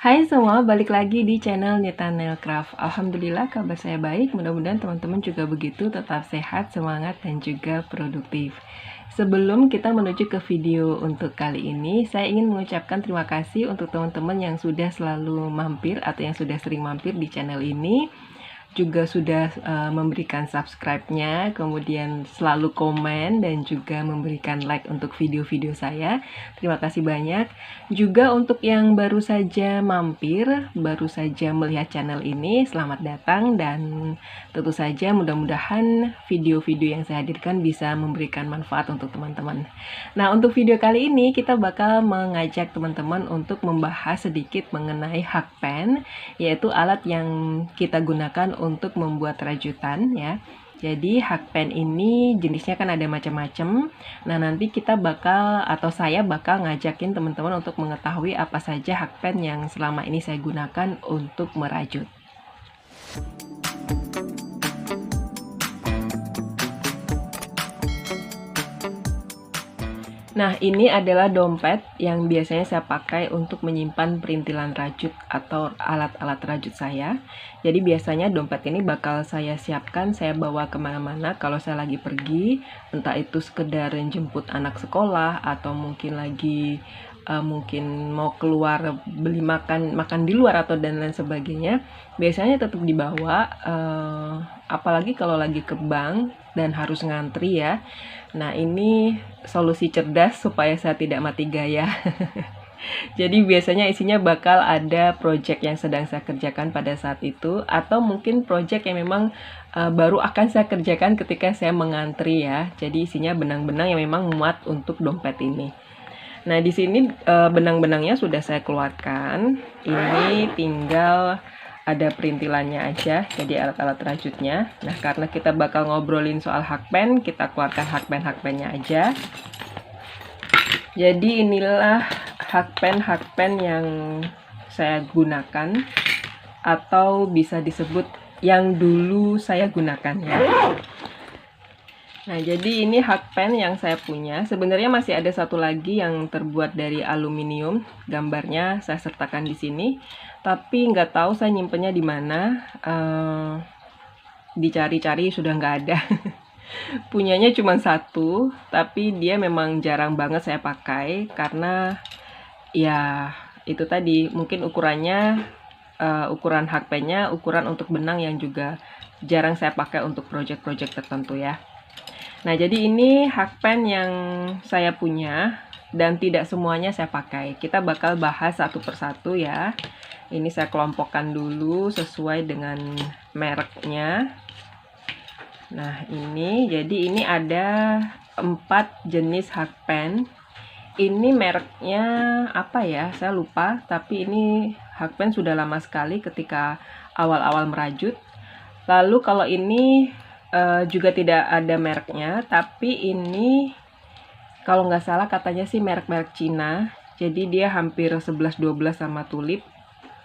Hai semua, balik lagi di channel Nita Nailcraft. Alhamdulillah kabar saya baik, mudah-mudahan teman-teman juga begitu, tetap sehat, semangat, dan juga produktif. Sebelum kita menuju ke video untuk kali ini, saya ingin mengucapkan terima kasih untuk teman-teman yang sudah selalu mampir atau yang sudah sering mampir di channel ini. Juga sudah memberikan subscribe-nya, kemudian selalu komen dan juga memberikan like untuk video-video saya. Terima kasih banyak. Juga untuk yang baru saja mampir, baru saja melihat channel ini, selamat datang dan tentu saja mudah-mudahan video-video yang saya hadirkan bisa memberikan manfaat untuk teman-teman. Nah, untuk video kali ini kita bakal mengajak teman-teman untuk membahas sedikit mengenai hakpen, yaitu alat yang kita gunakan untuk membuat rajutan ya. Jadi hakpen ini jenisnya kan ada macam-macam. Nah, nanti kita bakal atau saya bakal ngajakin teman-teman untuk mengetahui apa saja hakpen yang selama ini saya gunakan untuk merajut. Nah, ini adalah dompet yang biasanya saya pakai untuk menyimpan perintilan rajut atau alat-alat rajut saya. Jadi biasanya dompet ini bakal saya siapkan, saya bawa kemana-mana kalau saya lagi pergi, entah itu sekedar jemput anak sekolah atau mungkin lagi mungkin mau keluar beli makan di luar atau dan lain sebagainya. Biasanya tetap dibawa, apalagi kalau lagi ke bank dan harus ngantri ya. Nah, ini solusi cerdas supaya saya tidak mati gaya. Jadi biasanya isinya bakal ada project yang sedang saya kerjakan pada saat itu, atau mungkin project yang memang baru akan saya kerjakan ketika saya mengantri ya. Jadi isinya benang-benang yang memang muat untuk dompet ini. Nah, di sini benang-benangnya sudah saya keluarkan. Ini tinggal ada perintilannya aja, jadi alat-alat rajutnya. Nah, karena kita bakal ngobrolin soal hakpen, kita keluarkan hakpen-hakpennya aja. Jadi inilah hakpen-hakpen yang saya gunakan, atau bisa disebut yang dulu saya gunakan ya. Nah, jadi ini hakpen yang saya punya. Sebenarnya masih ada satu lagi yang terbuat dari aluminium. Gambarnya saya sertakan di sini. Tapi nggak tahu saya nyimpennya di mana. Dicari-cari sudah nggak ada. Punyanya cuma satu, tapi dia memang jarang banget saya pakai karena ya itu tadi mungkin ukurannya ukuran hakpennya ukuran untuk benang yang juga jarang saya pakai untuk project-project tertentu ya. Nah, jadi ini hakpen yang saya punya dan tidak semuanya saya pakai. Kita bakal bahas satu persatu ya. Ini saya kelompokkan dulu sesuai dengan mereknya. Nah, jadi ini ada 4 jenis hakpen. Ini mereknya apa ya? Saya lupa, tapi ini hakpen sudah lama sekali ketika awal-awal merajut. Lalu kalau ini juga tidak ada mereknya, tapi ini kalau nggak salah katanya sih merek-merek Cina. Jadi dia hampir 11-12 sama tulip,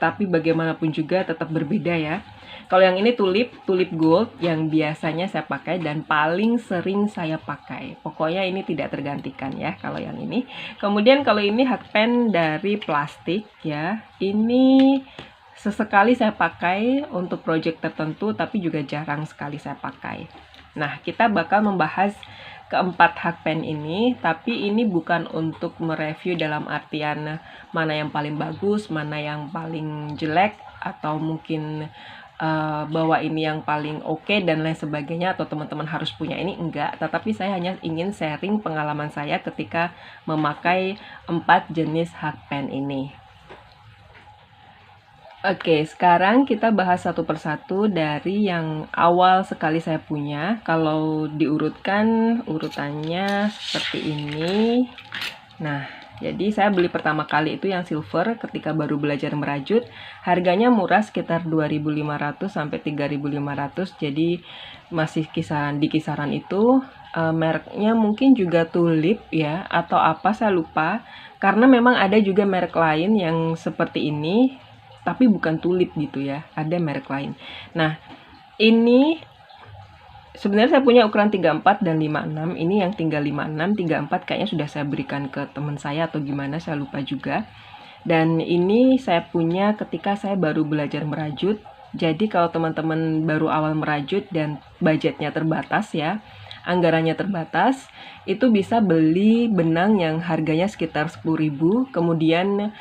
tapi bagaimanapun juga tetap berbeda ya. Kalau yang ini tulip gold yang biasanya saya pakai dan paling sering saya pakai. Pokoknya ini tidak tergantikan ya kalau yang ini. Kemudian kalau ini hakpen dari plastik ya. Ini sesekali saya pakai untuk project tertentu, tapi juga jarang sekali saya pakai. Nah, kita bakal membahas keempat hakpen ini, tapi ini bukan untuk mereview dalam artian mana yang paling bagus, mana yang paling jelek, atau mungkin bahwa ini yang paling oke dan lain sebagainya, atau teman-teman harus punya ini, enggak. Tetapi saya hanya ingin sharing pengalaman saya ketika memakai 4 jenis hakpen ini. Oke, sekarang kita bahas satu persatu dari yang awal sekali saya punya. Kalau diurutkan, urutannya seperti ini. Nah, jadi saya beli pertama kali itu yang silver ketika baru belajar merajut. Harganya murah, sekitar 2.500 sampai 3.500. Jadi masih di kisaran itu. Mereknya mungkin juga tulip ya, atau apa saya lupa. Karena memang ada juga merek lain yang seperti ini, tapi bukan tulip gitu ya, ada merek lain. Nah, ini sebenarnya saya punya ukuran 34 dan 56. Ini yang tinggal 56, 34 kayaknya sudah saya berikan ke teman saya atau gimana, saya lupa juga. Dan ini saya punya ketika saya baru belajar merajut. Jadi kalau teman-teman baru awal merajut dan budgetnya terbatas ya, anggarannya terbatas, itu bisa beli benang yang harganya sekitar 10.000, kemudian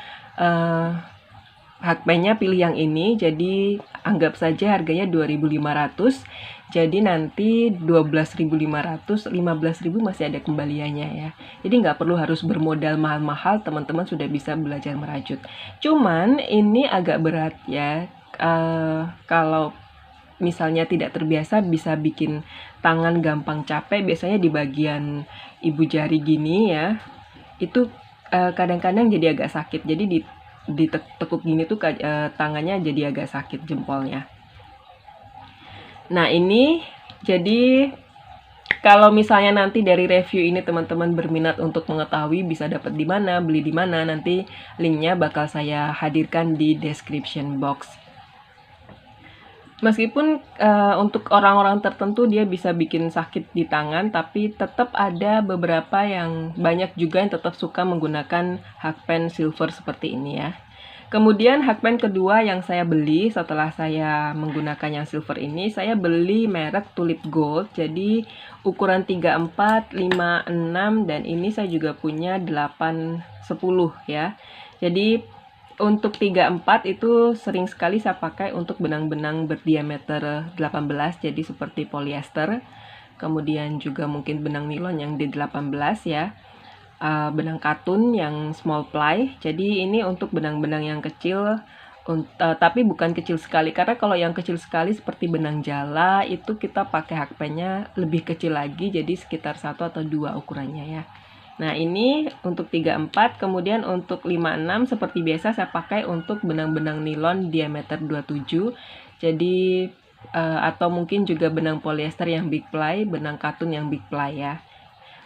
hakpennya pilih yang ini, jadi anggap saja harganya 2.500. Jadi nanti 12.500, 15.000 masih ada kembaliannya ya. Jadi nggak perlu harus bermodal mahal-mahal, teman-teman sudah bisa belajar merajut. Cuman ini agak berat ya. Kalau misalnya tidak terbiasa bisa bikin tangan gampang capek, biasanya di bagian ibu jari gini ya, itu kadang-kadang jadi agak sakit. Jadi ditekuk gini tuh tangannya jadi agak sakit jempolnya. Nah ini jadi kalau misalnya nanti dari review ini teman-teman berminat untuk mengetahui bisa dapat di mana, beli di mana, nanti linknya bakal saya hadirkan di description box. Meskipun untuk orang-orang tertentu dia bisa bikin sakit di tangan, tapi tetap ada beberapa yang banyak juga yang tetap suka menggunakan hakpen silver seperti ini ya. Kemudian hakpen kedua yang saya beli setelah saya menggunakan yang silver ini, saya beli merek Tulip Gold. Jadi ukuran 34, 5, 6 dan ini saya juga punya 8, 10 ya. Jadi untuk 34 itu sering sekali saya pakai untuk benang-benang berdiameter 18, jadi seperti polyester. Kemudian juga mungkin benang nilon yang D18 ya. Benang katun yang small ply. Jadi ini untuk benang-benang yang kecil, tapi bukan kecil sekali. Karena kalau yang kecil sekali seperti benang jala itu kita pakai hakpennya lebih kecil lagi, jadi sekitar 1 atau 2 ukurannya ya. Nah ini untuk 34, kemudian untuk 56 seperti biasa saya pakai untuk benang-benang nilon diameter 27. Jadi atau mungkin juga benang polyester yang big ply, benang katun yang big ply ya.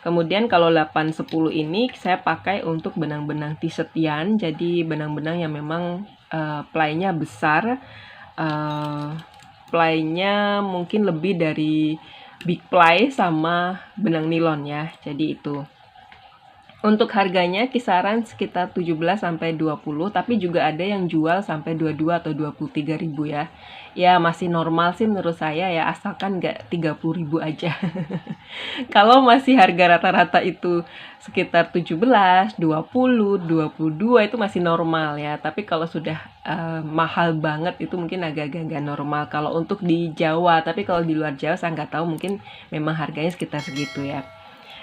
Kemudian kalau 8, 10 ini saya pakai untuk benang-benang t-shirt yarn, jadi benang-benang yang memang ply-nya besar, ply-nya mungkin lebih dari big ply sama benang nilon ya. Jadi itu. Untuk harganya kisaran sekitar 17 sampai 20, tapi juga ada yang jual sampai 22 atau 23.000 ya. Ya masih normal sih menurut saya ya, asalkan nggak 30.000 aja. Kalau masih harga rata-rata itu sekitar 17, 20, 22 itu masih normal ya. Tapi kalau sudah mahal banget itu mungkin agak-agak normal kalau untuk di Jawa. Tapi kalau di luar Jawa saya nggak tahu, mungkin memang harganya sekitar segitu ya.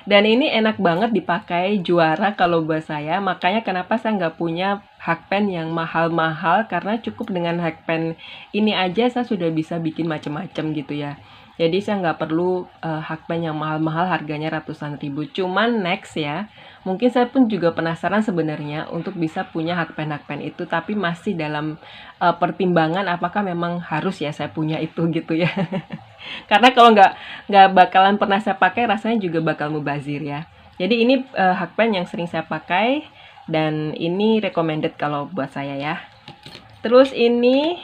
Dan ini enak banget dipakai, juara kalau buat saya. Makanya kenapa saya nggak punya hakpen yang mahal-mahal, karena cukup dengan hakpen ini aja saya sudah bisa bikin macam-macam gitu ya. Jadi saya nggak perlu hakpen yang mahal-mahal harganya ratusan ribu. Cuman next ya, mungkin saya pun juga penasaran sebenarnya untuk bisa punya hakpen-hakpen itu, tapi masih dalam pertimbangan apakah memang harus ya saya punya itu gitu ya. Karena kalau nggak bakalan pernah saya pakai, rasanya juga bakal mubazir ya. Jadi ini hakpen yang sering saya pakai dan ini recommended kalau buat saya ya. Terus ini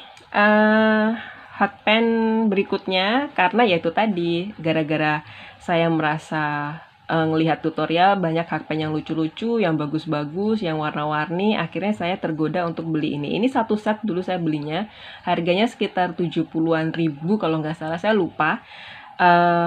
hakpen berikutnya, karena yaitu tadi gara-gara saya merasa ngelihat tutorial banyak hakpen yang lucu-lucu, yang bagus-bagus, yang warna-warni, akhirnya saya tergoda untuk beli ini. Ini satu set dulu saya belinya, harganya sekitar 70-an ribu kalau nggak salah, saya lupa.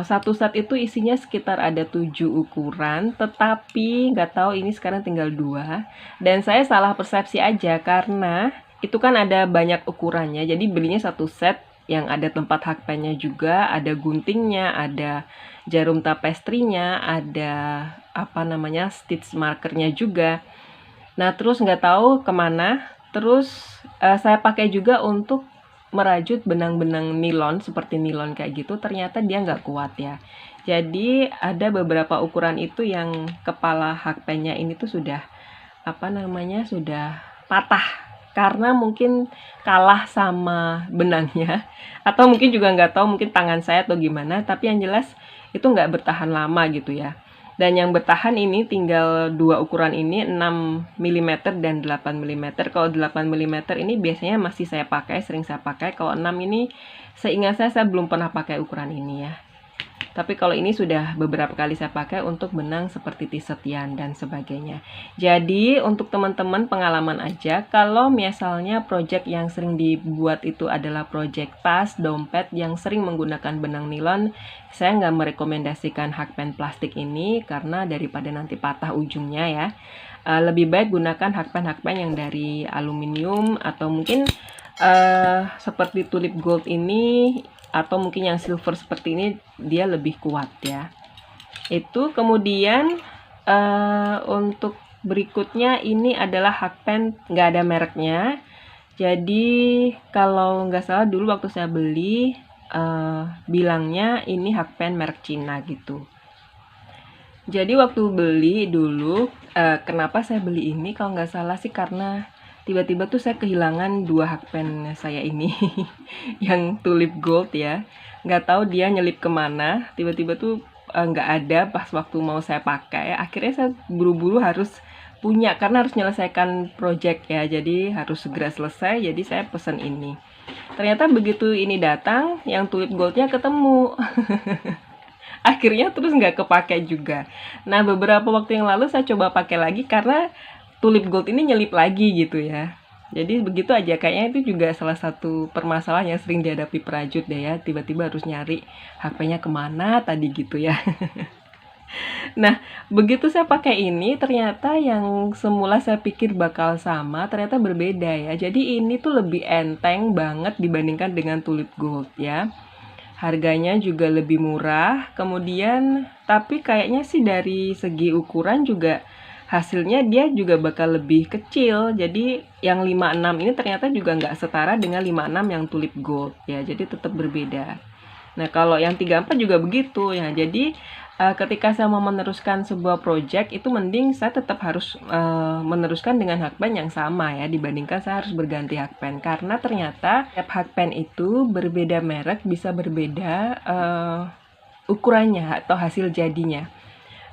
Satu set itu isinya sekitar ada 7 ukuran, tetapi nggak tahu ini sekarang tinggal 2. Dan saya salah persepsi aja karena itu kan ada banyak ukurannya, jadi belinya satu set yang ada tempat hakpennya juga, ada guntingnya, ada jarum tapestrinya, ada apa namanya stitch markernya juga. Nah terus nggak tahu kemana, terus saya pakai juga untuk merajut benang-benang nilon seperti nilon kayak gitu, ternyata dia nggak kuat ya. Jadi ada beberapa ukuran itu yang kepala hakpennya ini tuh sudah apa namanya sudah patah, karena mungkin kalah sama benangnya, atau mungkin juga nggak tahu, mungkin tangan saya atau gimana, tapi yang jelas itu nggak bertahan lama gitu ya. Dan yang bertahan ini tinggal 2 ukuran ini, 6 mm dan 8 mm. Kalau 8 mm ini biasanya masih saya pakai, sering saya pakai. Kalau 6 ini seingat saya belum pernah pakai ukuran ini ya. Tapi kalau ini sudah beberapa kali saya pakai untuk benang seperti t-shirt Yan dan sebagainya. Jadi untuk teman-teman pengalaman aja, kalau misalnya project yang sering dibuat itu adalah project tas, dompet yang sering menggunakan benang nilon, saya nggak merekomendasikan hakpen plastik ini karena daripada nanti patah ujungnya ya. Lebih baik gunakan hakpen-hakpen yang dari aluminium atau mungkin seperti tulip gold ini atau mungkin yang silver seperti ini, dia lebih kuat ya. Itu kemudian untuk berikutnya ini adalah hakpen nggak ada mereknya. Jadi kalau nggak salah dulu waktu saya beli bilangnya ini hakpen merek Cina gitu. Jadi waktu beli dulu, kenapa saya beli ini kalau nggak salah sih karena tiba-tiba tuh saya kehilangan 2 hakpen saya ini yang tulip gold ya. Nggak tahu dia nyelip kemana, tiba-tiba tuh nggak ada pas waktu mau saya pakai. Akhirnya saya buru-buru harus punya karena harus menyelesaikan project ya, jadi harus segera selesai, jadi saya pesen ini. Ternyata begitu ini datang, yang tulip goldnya ketemu. Akhirnya terus nggak kepake juga. Nah, beberapa waktu yang lalu saya coba pakai lagi karena tulip gold ini nyelip lagi gitu ya. Jadi begitu aja, kayaknya itu juga salah satu permasalahan yang sering dihadapi perajut deh ya. Tiba-tiba harus nyari HP-nya kemana tadi gitu ya. Nah, begitu saya pakai ini, ternyata yang semula saya pikir bakal sama, ternyata berbeda ya. Jadi ini tuh lebih enteng banget dibandingkan dengan tulip gold ya. Harganya juga lebih murah, kemudian tapi kayaknya sih dari segi ukuran juga hasilnya dia juga bakal lebih kecil. Jadi yang 56 ini ternyata juga nggak setara dengan 56 yang tulip gold ya, jadi tetap berbeda. Nah kalau yang 34 juga begitu ya, jadi ketika saya mau meneruskan sebuah project itu mending saya tetap harus meneruskan dengan hakpen yang sama ya, dibandingkan saya harus berganti hakpen karena ternyata tiap hakpen itu berbeda merek, bisa berbeda ukurannya atau hasil jadinya.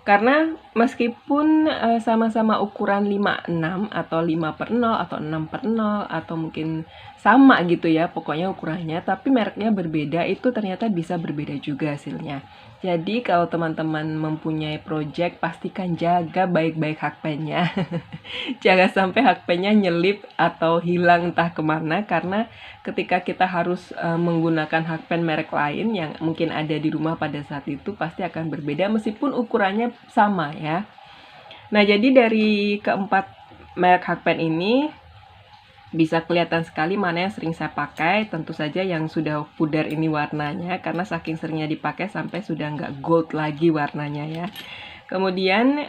Karena meskipun sama-sama ukuran 56 atau 5/0 atau 6/0 atau mungkin sama gitu ya pokoknya ukurannya, tapi mereknya berbeda, itu ternyata bisa berbeda juga hasilnya. Jadi kalau teman-teman mempunyai project, pastikan jaga baik-baik hakpennya. Jangan sampai hakpennya nyelip atau hilang entah kemana, karena ketika kita harus menggunakan hakpen merek lain yang mungkin ada di rumah pada saat itu, pasti akan berbeda meskipun ukurannya sama ya. Nah jadi dari keempat merek hakpen ini bisa kelihatan sekali mana yang sering saya pakai. Tentu saja yang sudah pudar ini warnanya, karena saking seringnya dipakai sampai sudah nggak gold lagi warnanya ya. Kemudian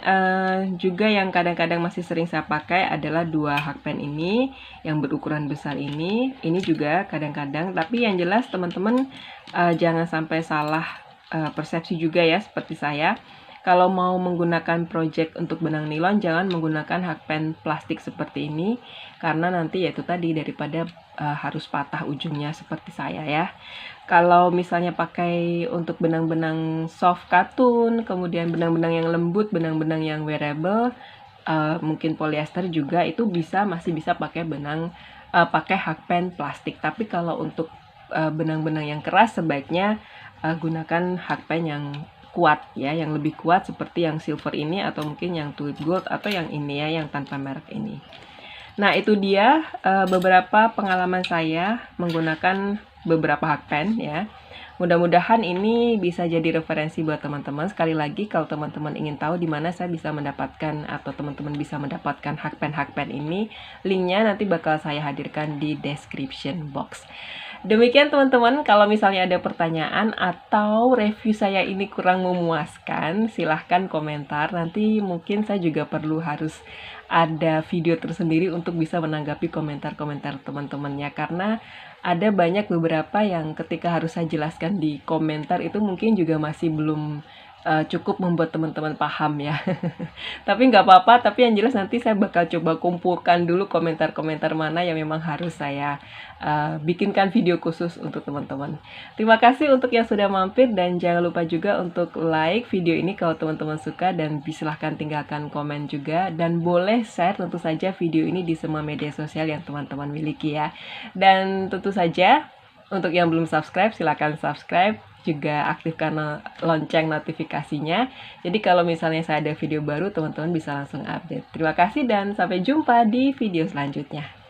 juga yang kadang-kadang masih sering saya pakai adalah 2 hakpen ini yang berukuran besar ini. Ini juga kadang-kadang, tapi yang jelas teman-teman jangan sampai salah persepsi juga ya seperti saya. Kalau mau menggunakan project untuk benang nilon, jangan menggunakan hakpen plastik seperti ini, karena nanti yaitu tadi daripada harus patah ujungnya seperti saya ya. Kalau misalnya pakai untuk benang-benang soft katun, kemudian benang-benang yang lembut, benang-benang yang wearable, mungkin polyester juga, itu masih bisa pakai pakai hakpen plastik. Tapi kalau untuk benang-benang yang keras sebaiknya gunakan hakpen yang kuat ya, yang lebih kuat seperti yang silver ini atau mungkin yang tulip gold atau yang ini ya, yang tanpa merek ini. Nah itu dia beberapa pengalaman saya menggunakan beberapa hakpen ya. Mudah-mudahan ini bisa jadi referensi buat teman-teman. Sekali lagi kalau teman-teman ingin tahu di mana saya bisa mendapatkan atau teman-teman bisa mendapatkan hakpen-hakpen ini, linknya nanti bakal saya hadirkan di description box. Demikian teman-teman, kalau misalnya ada pertanyaan atau review saya ini kurang memuaskan, silahkan komentar. Nanti mungkin saya juga perlu harus ada video tersendiri untuk bisa menanggapi komentar-komentar teman-temannya. Karena ada banyak beberapa yang ketika harus saya jelaskan di komentar itu mungkin juga masih belum cukup membuat teman-teman paham ya. Tapi nggak apa-apa, tapi yang jelas nanti saya bakal coba kumpulkan dulu komentar-komentar mana yang memang harus saya bikinkan video khusus untuk teman-teman. Terima kasih untuk yang sudah mampir dan jangan lupa juga untuk like video ini kalau teman-teman suka, dan silahkan tinggalkan komen juga, dan boleh share tentu saja video ini di semua media sosial yang teman-teman miliki ya. Dan tentu saja Untuk yang belum subscribe, silakan subscribe. Juga aktifkan lonceng notifikasinya. Jadi kalau misalnya saya ada video baru, teman-teman bisa langsung update. Terima kasih dan sampai jumpa di video selanjutnya.